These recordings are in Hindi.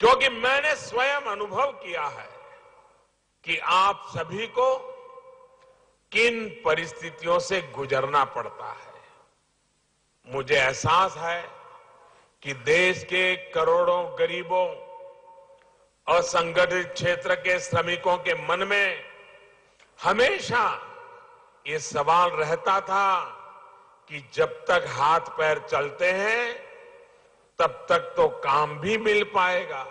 क्योंकि मैंने स्वयं अनुभव किया है कि आप सभी को किन परिस्थितियों से गुजरना पड़ता है। मुझे एहसास है कि देश के करोड़ों गरीबों, असंगठित क्षेत्र के श्रमिकों के मन में हमेशा ये सवाल रहता था कि जब तक हाथ पैर चलते हैं तब तक तो काम भी मिल पाएगा,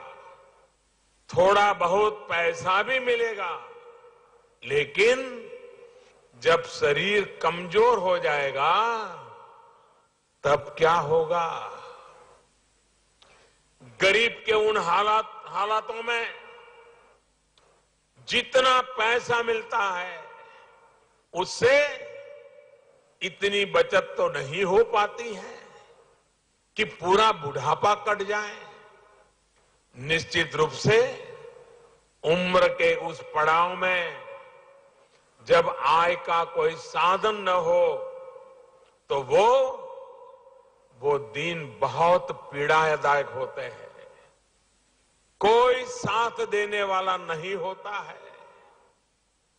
थोड़ा बहुत पैसा भी मिलेगा, लेकिन जब शरीर कमजोर हो जाएगा तब क्या होगा। गरीब के उन हालातों में जितना पैसा मिलता है उससे इतनी बचत तो नहीं हो पाती है कि पूरा बुढ़ापा कट जाए। निश्चित रूप से उम्र के उस पड़ाव में जब आय का कोई साधन न हो तो वो दिन बहुत पीड़ादायक होते हैं। कोई साथ देने वाला नहीं होता है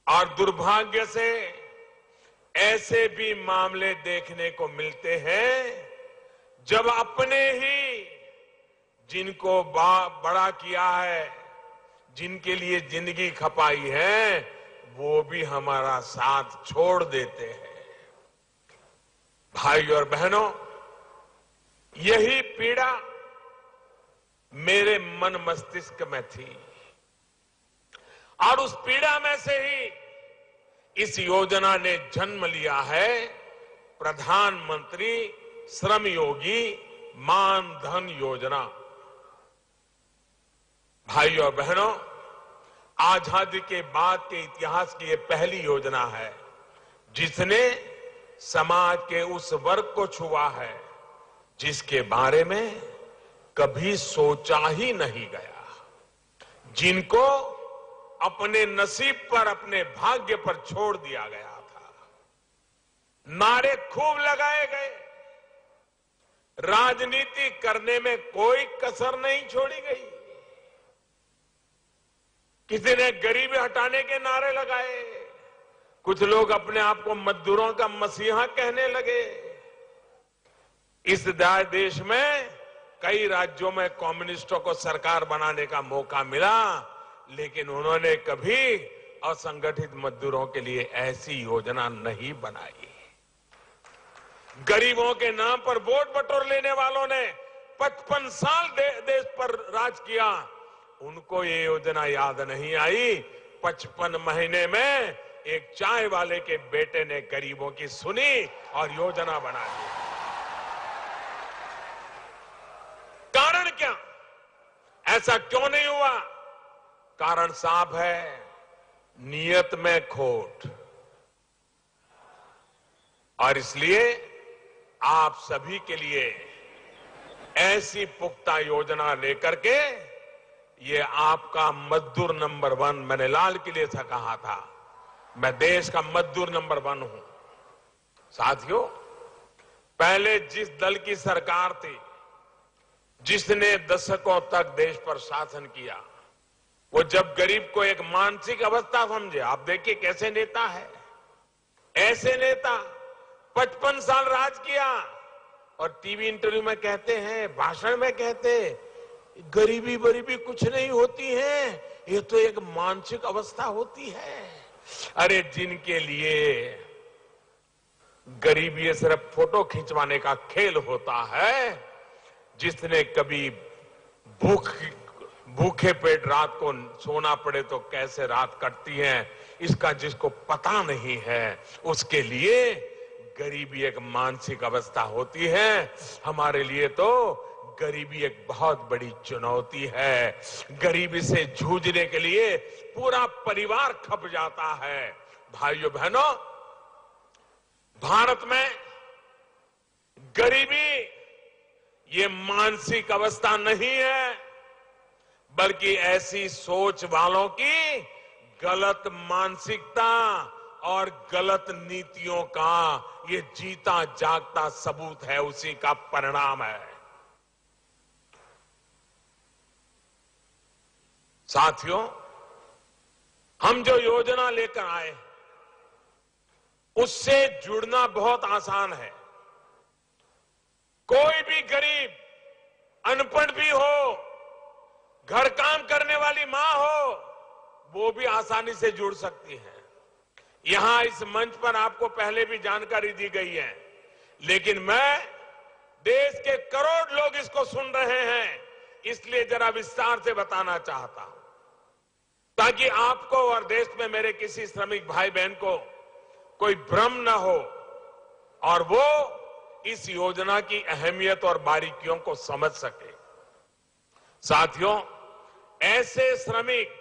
और दुर्भाग्य से ऐसे भी मामले देखने को मिलते हैं जब अपने ही जिनको बड़ा किया है, जिनके लिए जिंदगी खपाई है, वो भी हमारा साथ छोड़ देते हैं। भाई और बहनों, यही पीड़ा मेरे मन मस्तिष्क में थी और उस पीड़ा में से ही इस योजना ने जन्म लिया है, प्रधानमंत्री श्रम योगी मान धन योजना। भाइयों और बहनों, आजादी के बाद के इतिहास की यह पहली योजना है जिसने समाज के उस वर्ग को छुआ है जिसके बारे में कभी सोचा ही नहीं गया, जिनको अपने नसीब पर, अपने भाग्य पर छोड़ दिया गया था। नारे खूब लगाए गए, राजनीति करने में कोई कसर नहीं छोड़ी गई। किसी ने गरीबी हटाने के नारे लगाए, कुछ लोग अपने आप को मजदूरों का मसीहा कहने लगे। इस देश में कई राज्यों में कम्युनिस्टों को सरकार बनाने का मौका मिला, लेकिन उन्होंने कभी असंगठित मजदूरों के लिए ऐसी योजना नहीं बनाई। गरीबों के नाम पर वोट बटोर लेने वालों ने 55 साल देश पर राज किया, उनको ये योजना याद नहीं आई। 55 महीने में एक चाय वाले के बेटे ने गरीबों की सुनी और योजना बना दी। कारण क्या? ऐसा क्यों नहीं हुआ? कारण साफ है, नियत में खोट। और इसलिए आप सभी के लिए ऐसी पुख्ता योजना लेकर के, ये आपका मजदूर नंबर 1, मैंने लाल किले से कहा था, मैं देश का मजदूर नंबर 1 हूं। साथियों, पहले जिस दल की सरकार थी, जिसने दशकों तक देश पर शासन किया, वो जब गरीब को एक मानसिक अवस्था समझे, आप देखिए कैसे नेता है, ऐसे नेता 55 साल राज किया और टीवी इंटरव्यू में कहते हैं, भाषण में कहते, गरीबी बरीबी कुछ नहीं होती है, ये तो एक मानसिक अवस्था होती है। अरे जिनके लिए गरीबी सिर्फ फोटो खिंचवाने का खेल होता है, जिसने कभी भूखे पेट रात को सोना पड़े तो कैसे रात कटती है, इसका जिसको पता नहीं है, उसके लिए गरीबी एक मानसिक अवस्था होती है। हमारे लिए तो गरीबी एक बहुत बड़ी चुनौती है। गरीबी से जूझने के लिए पूरा परिवार खप जाता है। भाइयों बहनों, भारत में गरीबी ये मानसिक अवस्था नहीं है, बल्कि ऐसी सोच वालों की गलत मानसिकता और गलत नीतियों का ये जीता जागता सबूत है, उसी का परिणाम है। साथियों, हम जो योजना लेकर आए उससे जुड़ना बहुत आसान है। कोई भी गरीब, अनपढ़ भी हो, घर काम करने वाली मां हो, वो भी आसानी से जुड़ सकती है। यहां इस मंच पर आपको पहले भी जानकारी दी गई है, लेकिन मैं देश के करोड़ लोग इसको सुन रहे हैं, इसलिए जरा विस्तार से बताना चाहता हूं, ताकि आपको और देश में मेरे किसी श्रमिक भाई बहन को कोई भ्रम न हो और वो इस योजना की अहमियत और बारीकियों को समझ सके। साथियों, ऐसे श्रमिक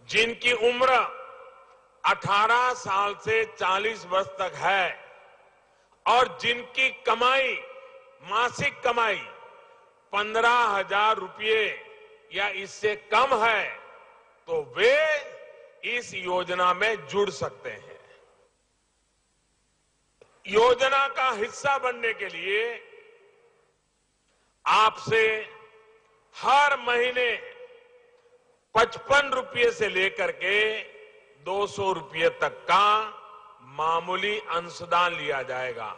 जिनकी उम्र 18 साल से 40 वर्ष तक है और जिनकी कमाई, मासिक कमाई 15,000 रुपये या इससे कम है, तो वे इस योजना में जुड़ सकते हैं। योजना का हिस्सा बनने के लिए आपसे हर महीने 55 रुपये से लेकर के 200 रुपये तक का मामूली अंशदान लिया जाएगा।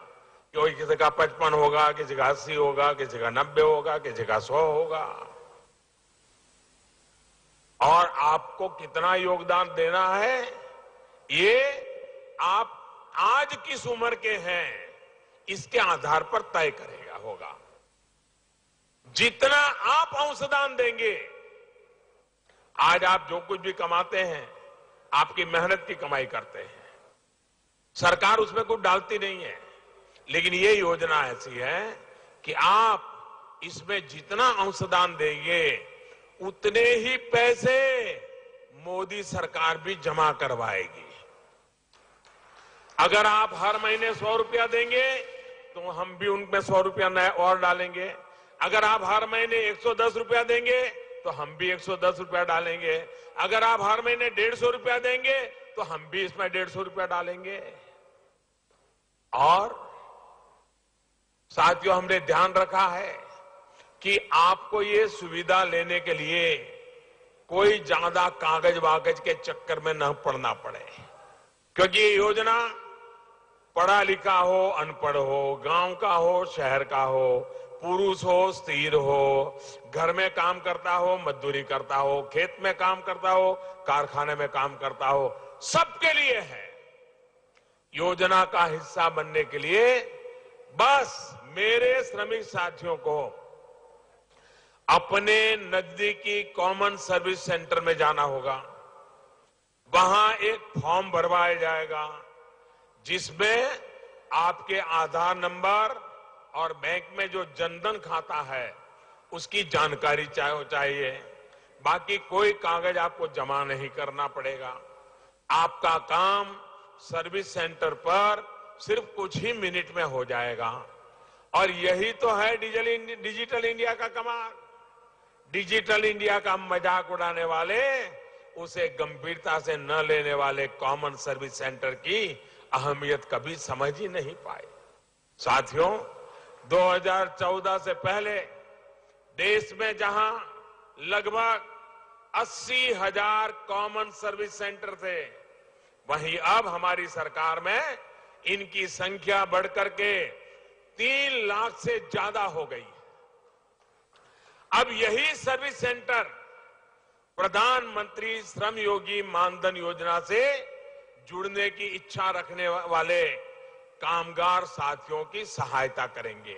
कोई किसी का 55 होगा, किसी का 80 होगा, किसी का 90 होगा, किसी का 100 होगा। और आपको कितना योगदान देना है, ये आप आज किस उम्र के हैं इसके आधार पर तय करेगा होगा। जितना आप अंशदान देंगे, आज आप जो कुछ भी कमाते हैं आपकी मेहनत की कमाई करते हैं, सरकार उसमें कुछ डालती नहीं है, लेकिन ये योजना ऐसी है कि आप इसमें जितना अंशदान देंगे उतने ही पैसे मोदी सरकार भी जमा करवाएगी। अगर आप हर महीने 100 रुपया देंगे तो हम भी उनमें 100 रुपया नया और डालेंगे। अगर आप हर महीने 110 रुपया देंगे तो हम भी 110 रुपया डालेंगे। अगर आप हर महीने 150 रुपया देंगे तो हम भी इसमें 150 रुपया डालेंगे। और साथियों, हमने ध्यान रखा है कि आपको ये सुविधा लेने के लिए कोई ज्यादा कागज वागज के चक्कर में न पड़ना पड़े, क्योंकि ये योजना पढ़ा लिखा हो, अनपढ़ हो, गांव का हो, शहर का हो, पुरुष हो, स्त्री हो, घर में काम करता हो, मजदूरी करता हो, खेत में काम करता हो, कारखाने में काम करता हो, सबके लिए है। योजना का हिस्सा बनने के लिए बस मेरे श्रमिक साथियों को अपने नजदीकी कॉमन सर्विस सेंटर में जाना होगा। वहां एक फॉर्म भरवाया जाएगा जिसमें आपके आधार नंबर और बैंक में जो जनधन खाता है उसकी जानकारी चाहिए। बाकी कोई कागज आपको जमा नहीं करना पड़ेगा। आपका काम सर्विस सेंटर पर सिर्फ कुछ ही मिनट में हो जाएगा। और यही तो है डिजिटल इंडिया का कमाल। डिजिटल इंडिया का मजाक उड़ाने वाले, उसे गंभीरता से न लेने वाले कॉमन सर्विस सेंटर की अहमियत कभी समझ ही नहीं पाए। साथियों, 2014 से पहले देश में जहां लगभग 80,000 कॉमन सर्विस सेंटर थे, वहीं अब हमारी सरकार में इनकी संख्या बढ़कर के 3 लाख से ज्यादा हो गई। अब यही सर्विस सेंटर प्रधानमंत्री श्रम योगी मानधन योजना से जुड़ने की इच्छा रखने वाले कामगार साथियों की सहायता करेंगे।